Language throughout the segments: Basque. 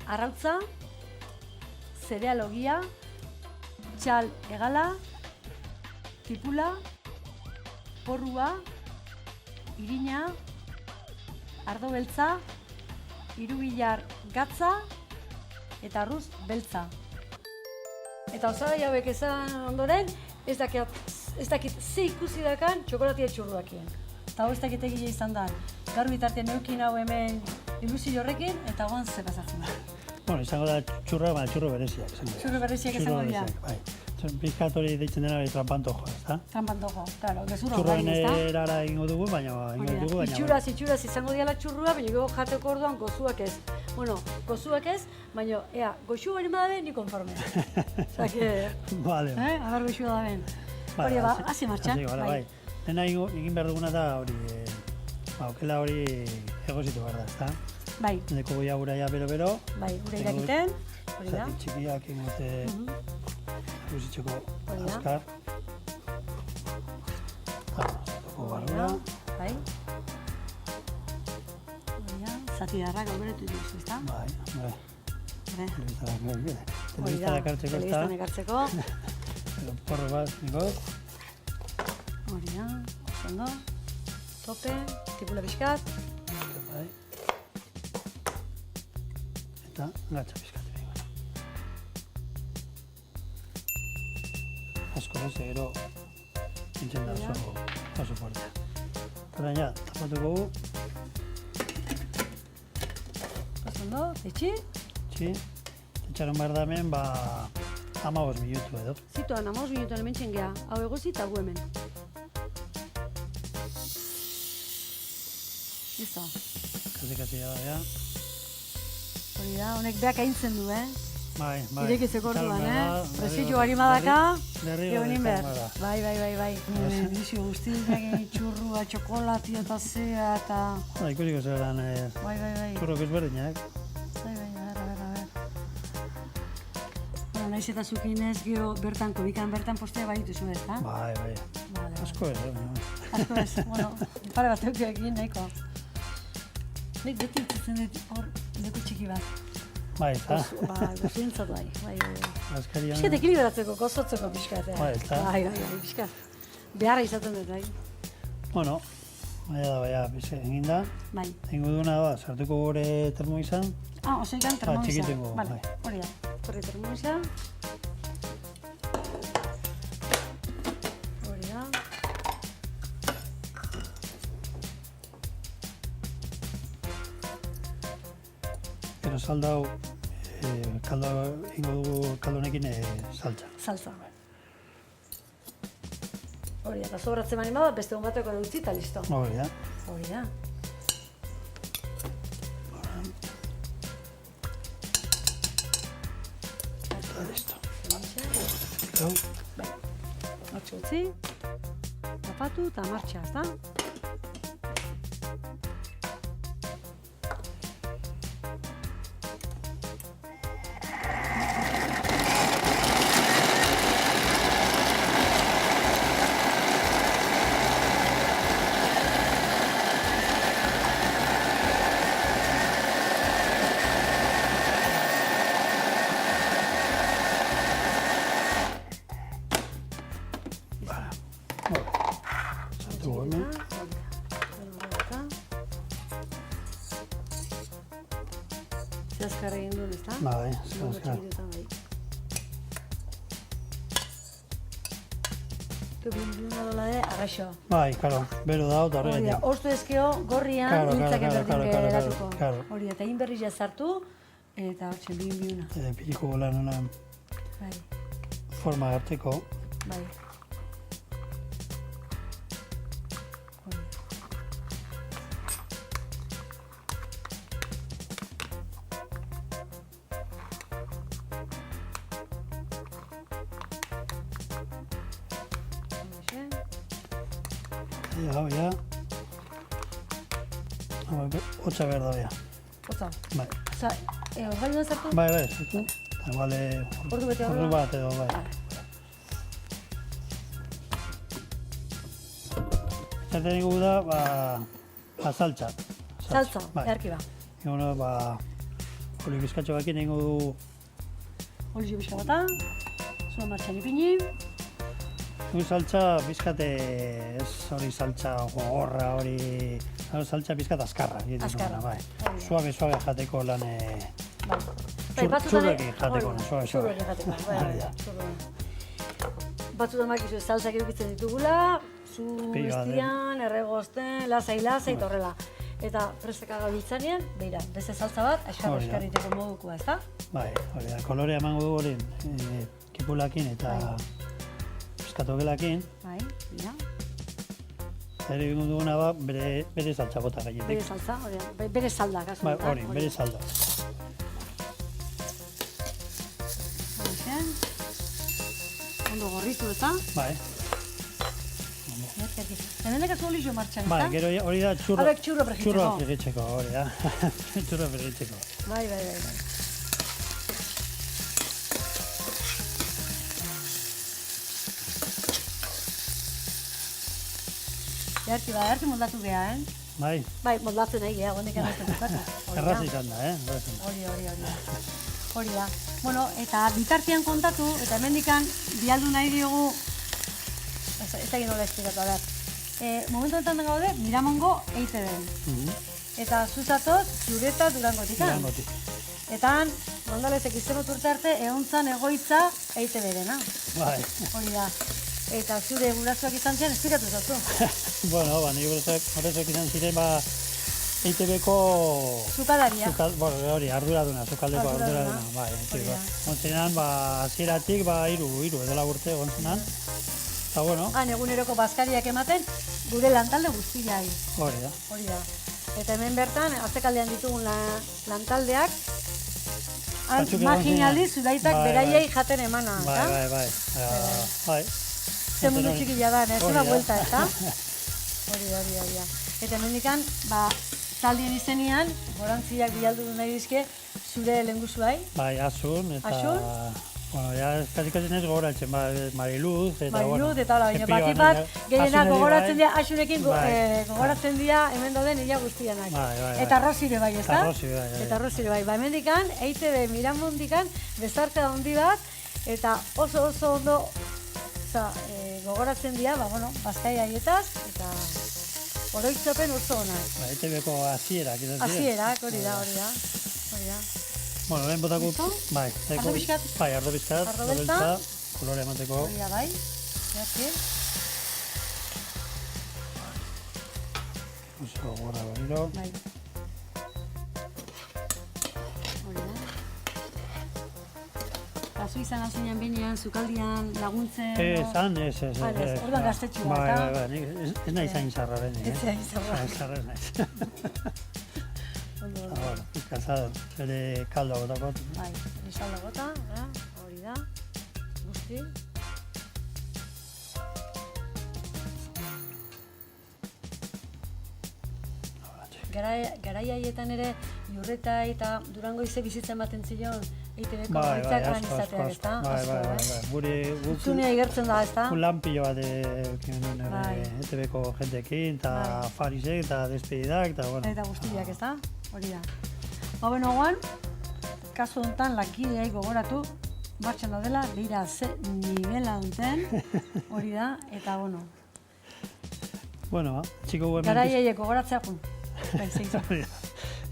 arrautza, zerealogia, txal egala, tipula, porrua, irina, ardo beltza, hirugilar gatza eta arruz beltza. Eta osagai hauek esan ondoren, ez dakit ze ikusi dakan txokolatia txurruakien. Eta hau ez dakit egile izan da. Gaur bitartean neukin hau hemen ilusio horrekin eta goan ze pasatzen da. Bueno, izango da txurra, baina txurro bereziak. Txurro bereziak izango dira. Pizkat hori deitzen dena trampantojo, ezta? Trampantojo, claro, gezurra horrein, ezta? Txurroen erara egingo dugu, baina itxuraz izango diala txurrua, baina gero jateko orduan gozuak ez. Bueno, gozuak ez, baina, goxu bari badabe, ni konforme. Vale. Abar goxu badabe. Hori, hasi martxan. Bai. Dena egin behar duguna da hori, okela hori egozitu behar da, ezta? Bai. Deko goia gura ja bero-bero. Bai, gure irakiten, hori da. Zati txikiak ingote guzitzeko azkar. Zoko barrura. Bai. Zati darrak auberetu duz, ezta? Bai. Telebiztan ekartzeko. Porro bat, nikot. Hori da, ondo. Tope, tipula pixkat. Bai. Eta gatza pixkat. Asko ez, gero nintzen da oso fuertea. Eta ja, tapatuko gu. Ondo, etxi? Etxi. Etxaron behar da hemen, 15 minutu edo. Zituan, 15 minutu hemen txengea. Hau egozi eta gu hemen. Listo. Kasi da. Hori da, honek beak aintzen du, Bai. Irekitzeko orduan, Presillo bari madaka, egonin behar. Bai. Bizio guztiak, txurrua, txokolatia eta zea eta... Ikusiko zelan Bai. txurrok ezberdinak. Bai, a ber. Bueno, nahiz eta zukinez, gero bertan, kobikan bertan postea bai dituzu ez, da? Bai. Asko ez, Asko ez, bueno, pare bat eukeekin, nahiko. Nik beti itzitzen dut hor, leku txiki bat. Bai, eta? Gozuintzat bai. Azkarian... Piskat ekiliberatzeko, gozotzeko piskat. Bai, eta? Bai, piskat. Beharra izaten dut, bai. Bueno, bizka egin da. Bai. Egingo duguna da, sartuko gure termoizan. Osoikan termoizan. Txikitengo, bai. Hori da, horri termoizan. Hori da. Gero saldau, kaldo ingo dugu kaldonekin saltza. Saltza. Hori da, eta sobratzen mani bada, beste hon bateko dutzi eta listo. Hori da. Eta listo. Bai. Hortxe utzi, tapatu eta martxa, ezta? Zaskar egin duen, ezta? Bai, zaskar. Bilduna dola de, agaixo. Bai, karo, bero da, eta horregatik. Hori da, orzu ezkeo, gorrian, hiltzaken berdin geratuko. Hori da, eta egin berri jazartu, eta hortxe, bilduna. Piliko golan hona forma hartzeko. Bai. Hau, ja. Hotza behar da, ja. Hotza? Bai. Osa, orgailuan zartu? Bai, zartu. Igual, ordu bat edo, bai. Zerten dugu da, saltza. Saltza, eharki ba. Egon, Oli bizkatxo bakin egingo du Olio pixka bata, zua martxan ipini. Saltza bizkate ez hori saltza gogorra hori... Saltza bizkat azkarra. Azkarra. Bai. Suabe jateko lan... Bai, Txurrekin jateko, suabe. Txurrekin jateko, bai. Batzutan bakizu saltzak edukitzen ditugula, zu bestian, erregozten, lasai eta horrela. Eta preseka gabiltzanean, beira, beste saltza bat, eskarriteko modukoa, ezta? Bai, hori da, kolorea emango du hori, kipulakin eta eskatogelakin. Bai, bina. Eta ere egingo duguna ba, bere saltza bota gainetik. Bere saltza, bere salda, kasu. Bai, hori, bere salda. Horixen. Ondo gorritu, eta? Bai. Hemen dekazu olio martxan, Bai, ezta? gero hori da txurro frigitzeko, hori da. Txurro frigitzeko. Bai. Earti moldatu geha, Bai. Bai, moldatzen nahi geha, gondek errazten dukatu. Erraz izan da, Hori da. Bueno, eta bitartean kontatu, eta hemendikan bialdu nahi diogu, ez egin nola esplikatu, a ber. Momentu enten gaude, Miramongo EITB. Eta zuzatoz, Jureta Durangotikan. Eta han, Gondalezek iztenot urte arte, egontzan egoitza EITB-dena. Bai. Hori da. Eta zure gurasoak izan ziren, esplikatu zatu. Bueno, nire gurasoak izan ziren, EITB-ko... Zukadaria. Hori, arduraduna, zukaldeko arduraduna. Bai, ontzenan, hasieratik, hiru edo urte gontzenan. Eta, bueno... Han eguneroko bazkariak ematen, gure lantalde guztiai. Hori da. Eta hemen bertan, atzekaldean ditugun lantaldeak, maginaldi zudaitak beraiei jaten emana. Bai. Zer mundu txikila da, zema buelta, eta? Hori. Eta hemendikan, taldien izenian, gorantziak bialdu nahi dizke, zure lehenguzuai. Bai, Asun, eta... Bueno, ya kasi nez gogoratzen, Mariluz, eta... Mariluz, eta hola, baina batik bat, gehienak gogoratzen dira, Asunekin gogoratzen dira, hemen doden ila guztianak. Eta Rosire bai, ezta? Eta Rosire bai. Hemendikan, EITB Miramondikan, bezarte handi bat, eta oso ondo gogoratzen dira, bazkai haietaz, eta oroitzapen oso honak. EITB-ko hasierak, izan ziren. Hasierak, hori da. Bueno, lehen botako... Bai, ardo bizkat. Bai, ardo bizkat, ardo beltza, kolore emateko. Hori da, bai. Gerti. Oso gora berriro. Bai. Hori da. Kasu izan azinean benean, zukaldian, laguntzen... Ez. Orduan gaztetxua, eta... Bai, ez nahi zain zarra bene. Ez zain zarra. Zarra ez nahi. Bueno, pizkazado, bere kaldoa gotakot. Bai, bere salda gota, hori da, guzti. Garai haietan ere, Jurreta eta Durango ize bizitzen baten zion, EITB-ko gaitzak lan izateak, ezta? Bai. Zunea igertzen da, ezta? Lan pilo bat EITB-ko jentekin, eta farisek, eta despedidak, eta bueno. Eta guztiak, ezta? Hori da. Bueno, guan, kasu honetan lankideai gogoratu, martxan daudela, behira ze nivela duten, hori da, eta bueno. Bueno, txiko hemen... Garaiaiek gogoratzea,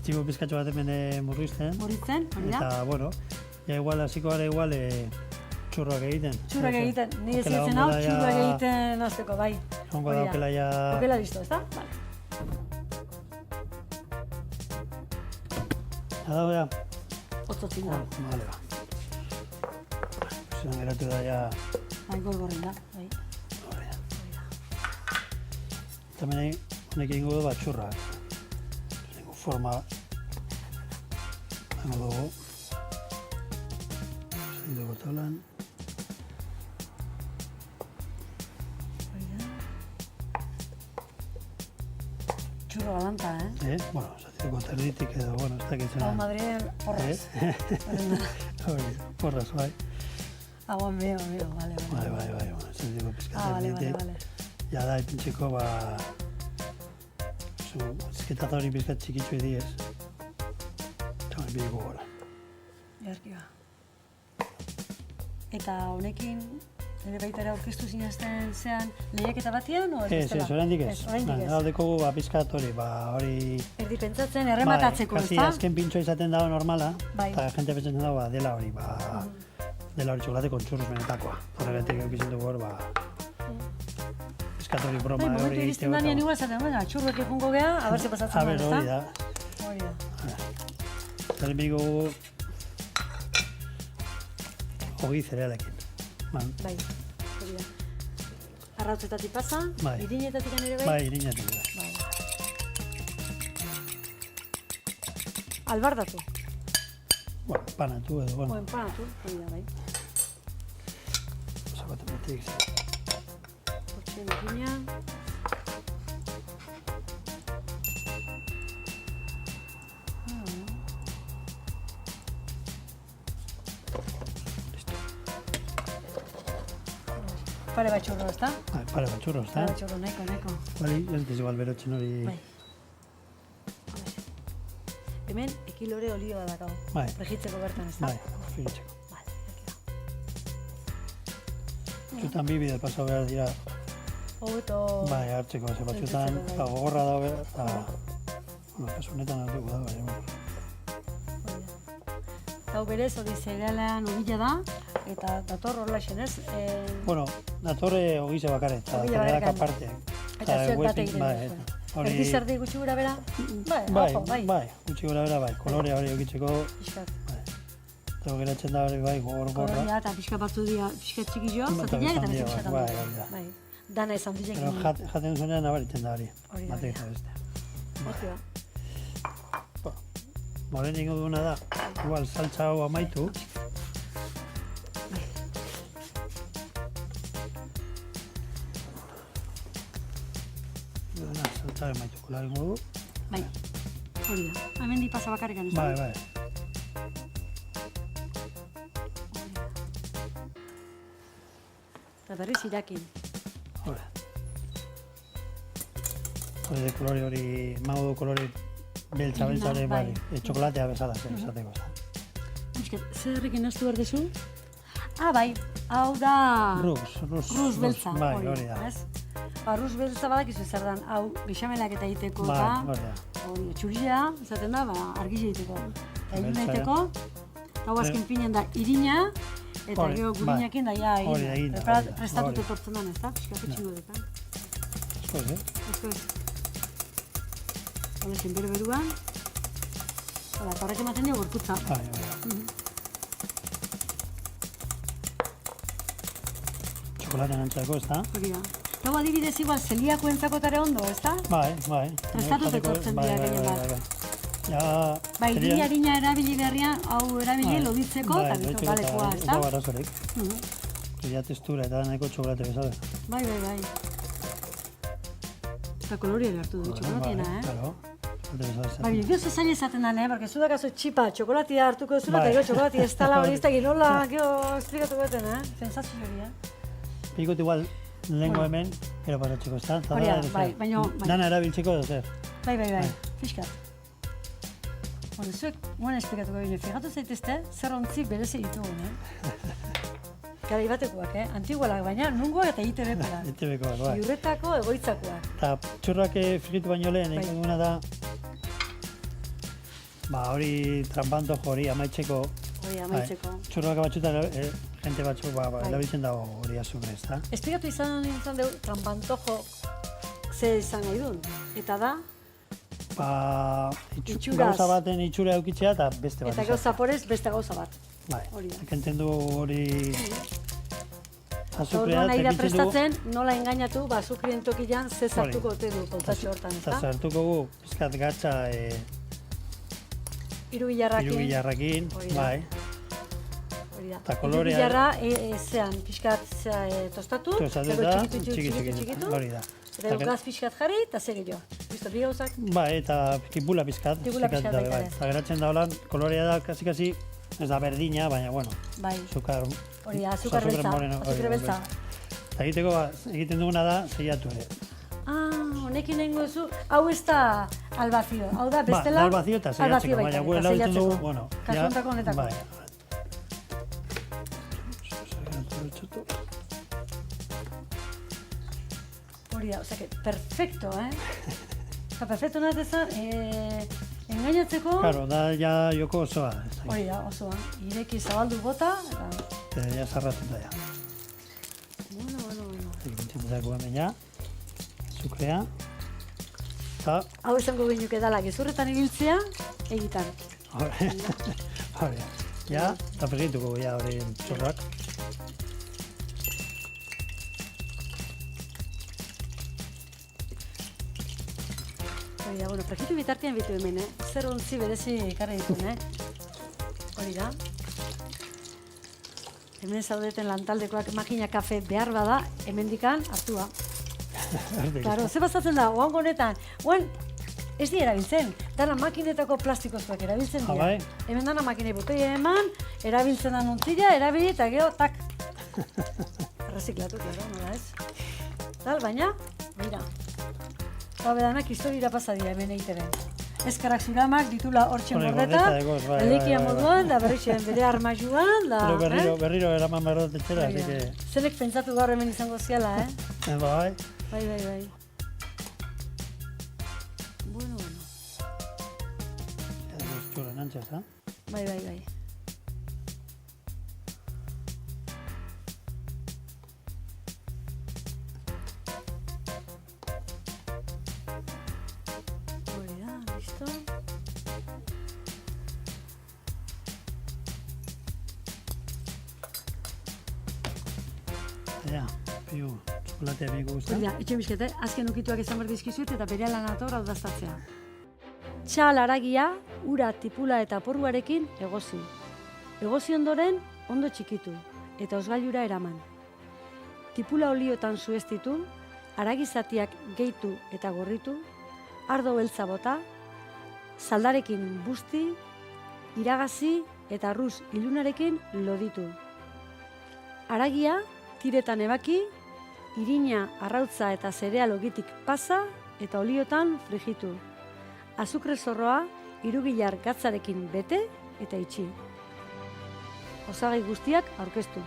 Txiko pizkatxo bat hemen murrizten. Murrizten, hori da. Eta, bueno, igual, hasiko gara igual txurroak egiten. Txurroak egiten, nire zitzen hau, txurroak egiten azteko, bai. Ongo da, okela ya... Okela listo, ezta? Vale. Nada, bea? Otzotzin da. Vale, ba. Zeran geratu da, ja... Bai, gorgorren da, bai. Hori da. Eta honek egingo du bat txurrak. Nengo forma... Nengo dugu. Zaitu gotalan. Hori da. Txurro galanta, Bueno, zaitu goterditik edo, bueno, ez dakitzen... Hau Madrid, porras. Hori, porras, bai. Hau, meo, vale. Bai, zaitu pizkatzen vale. Ja da, ipintzeko, zizketata hori pizkat txikitzu ediez. Eta hori biliko gora. Jarkia. Eta honekin, ere baita ere aurkeztu zinazten zean lehiaketa batean, o ez bestela? Ez, oraindik ez. Oraindik ez. Aldekogu, pizkat hori... Erdi pentsatzen, errematatzeko, ez kasi da? azken pintxoa izaten dago normala, Bai. eta jente pentsatzen dago, dela hori, dela hori txokolate kontxurruz benetakoa. Horregatik eukizien dugu hor, pizkat hori broma Momentu hori iristen danean igual zaten, bueno, txurruek egungo geha, a ber ze pasatzen da, hori da. Hori da. Zaren bigu... Ogi zerealekin. Bai, hori da. Arrautzetatik pasa, Bai. irinetatik ere bai? Bai, irinetik. Bai. Albardatu. Bueno, panatu edo, bueno. Oen panatu, hori da, bai. Zabaten betik. Hortxe irina. Pare bat txurro, ezta? Bai, pare bat txurro, ezta? Pare bat txurro, nahiko. Bali, ez diz igual berotzen hori... Bai. Hemen, ekilore olioa dakau. Bai. Regitzeko bertan, ezta? Bai, frigitzeko. Vale, Batzutan bi bider pasau behar dira, hobeto... bai, hartzeko, ze batzutan, Sentitzeko, bai. gogorra dago, eta... Bueno, kasu honetan hartuko da, bai, bueno. Hau berez, hori zerealean ubila da, eta dator horrelaxen, ez? Bueno, datorre ogize bakarret, eta Ogile zerealak bakarrean. aparte. Eta zuek bat egiten Bai, duzu. hori... Erdi zerdi gutxi gura bera? Bai, ojo, bai. Bai, gutxi gora bera, bai, kolorea hori egitzeko, Piskat. eta geratzen da hori, bai, gogorra. Kolorea eta pixka batzu dira, pixka txikillo, Eta zatileak eta bizan beste dira, pixka bai, tanto. hori da. Bai, dana esan dilek. Pero jaten zuenean nabaritzen da hori. Hori da, Batek hori eta beste. Hori da. Moren ingo duguna da, igual saltza hau amaitu. Saltza amaituko la ingo du. Bai, hori da. Hemen di pasa bakarrikan, ez da? Bai, bai. Eta berriz irakin. Hori. Hori de kolore hori, mago kolore beltza beltzare, Bai. bai, txokolatea bezala, esateko. Piskat, zer errekin naztu behar dezu? Ah, bai, hau da... Rus beltza, Bai, hori da. ez? Ba, rus beltza badakizu zer dan, hau bixamelak eta egiteko, Bai, eta hori da. hori txuria, izaten da, ba, argile egiteko. Eta ilun Beltza, egiteko, eta hau azken finean da irina, eta Hori, gero bai. gurinakin da, ja, Hori da, eginda, hori da, prestatut hori. etortzen den, ez da? Piskat, etxingo deka. Eskoz, Esto es. Hola, sin beruan. Hola, eta horrek ematen dio gorputza. Bai, bai. Txokolatean antzako, ez da? Hori da. Hau adibidez igual zeliako entzakotare ondo, ez da? Bai, bai. Prestatut etortzen dira gehien bat. Ja, Bai, irina erabili berrian, hau erabili Bai. loditzeko, eta gito balekoa, ez Ez da? da barazorik. Ja testura eta nahiko txokolate bezala. Bai, bai, bai. Eta koloria hartu du txokolatiena, Claro. Txokolate bezala. Bai, gero zaila izaten da, porque zu dakazu txipa, txokolatia hartuko duzula, Bai. eta gero txokolatia ez tala hori ez da girola, gero esplikatu beten, Sensazio hori, Pikot igual lehenko hemen, gero pasatzeko, ez da? Hori da, bai, baina... Dana erabiltzeko edo zer. Bai, fiskat. Hori, zuek, guan esplikatuko bine, figatu zaitezte, zer ontzi berezi ditugun, Gara ibatekoak, Antigualak, baina nungoak eta ITB-koak. ITB-koak, bai. Iurretako egoitzakoak. Eta txurrak frigitu baino lehen, Bai. egin duguna da, hori trampanto hori amaitzeko, Hori, amaitzeko. txurrak batzutan, jente batzuk, Bai. erabiltzen dago hori azukre, ez da? Esplikatu izan dugu, trampantojo ze izan nahi duen. Eta da, Itxuraz. Gauza baten itxura eukitzea eta beste bat. eta gauza porez beste gauza bat. Bai, hori da. ekenten du hori azukrea, Orduan nahi da eta ekiten dugu, prestatzen, nola engainatu, azukrien tokian ze sartuko ote du poltsatxo hortan, eta ezta? sartuko gu, pizkat gatza, Hiru bilarrakin. bilarrakin, Hori da. bai, Hori da. Eta kolorea- Hiru bilarra, zean, pixkat tostatu, tostatu gero eta txikitu, hori da. eta gero gaz pixkat jarri, eta zer gehiago. Listo, bi gauzak, Bai, eta tipula pizkat, Tipula pixkat baita bai. ere. Eta geratzen da holan, kolorea da, kasi, ez da berdina, baina, bueno, bai, azukar, hori da, azukar beltza, moreno, hori azukre da, beltza. Eta egiteko, egiten duguna da, zeiatu ere. Honekin egingo duzu, hau ez da albazio, hau da bestela... Da albazio eta zeiatzeko, baina gure eta erabiltzen dugu, zeiatzeko. bueno, Kasu hontako honetako. bai, sartu. Hori da, osea, perfecto, Osa, perfecto nahetezan, engainatzeko... Claro, da ja joko osoa. Hori da, osoa. Ireki zabaldu bota, eta... Ja zarratuta ja. Bueno. Ikuntzitzako hemen ja, azukrea. Eta... Hau izango ginuke dala, gezurretan ibiltzea, egitan. Hori, ja, eta frituko ja hori txorrak. Hori da, bueno, prejitu bitartian bitu hemen, zer ontzi berezi ekarri dituen, Hori da. Hemen zaudeten lantaldekoak makina kafe behar bada, hemendikan hartua. Claro, ze bazatzen da, oango honetan, ez di erabiltzen, dana makinetako plastikozkoak erabiltzen dira. Bai. Hemen dana makinei botoia eman, erabiltzen da nuntzila, erabili eta gero, tak. Erreziklatu, claro, nola ez? Tal, baina, mira. Eta bedanak historira pasadira hemen eiteben. Ezkarak zuramak ditula hortxen gordeta, elekia moduan, da berrixen bere armajuan, da... Berriro eraman behar dut etxera, Zenek pentsatu gaur hemen izango ziala, Bai. Bai. Bueno. Txura nantzaz, Bai. Hori da, listo. Ja, piu, txokolatea biko guztan. Hori da, etxe bizkete, azken ukituak izan behar dizkizuet eta bere lan ator hau daztatzea. Txal haragia, ura, tipula eta porruarekin egozi. Egozi ondoren, ondo txikitu, eta osgailura eraman. Tipula oliotan zueztitu, haragizatiak gehitu eta gorritu, ardo beltza bota, zaldarekin busti, iragazi eta arruz ilunarekin loditu. Haragia, tiretan ebaki, irina, arrautza eta zereal ogitik pasa eta oliotan frijitu. Azukre zorroa, hirugilar gatzarekin bete eta itxi. Osagai guztiak aurkeztu.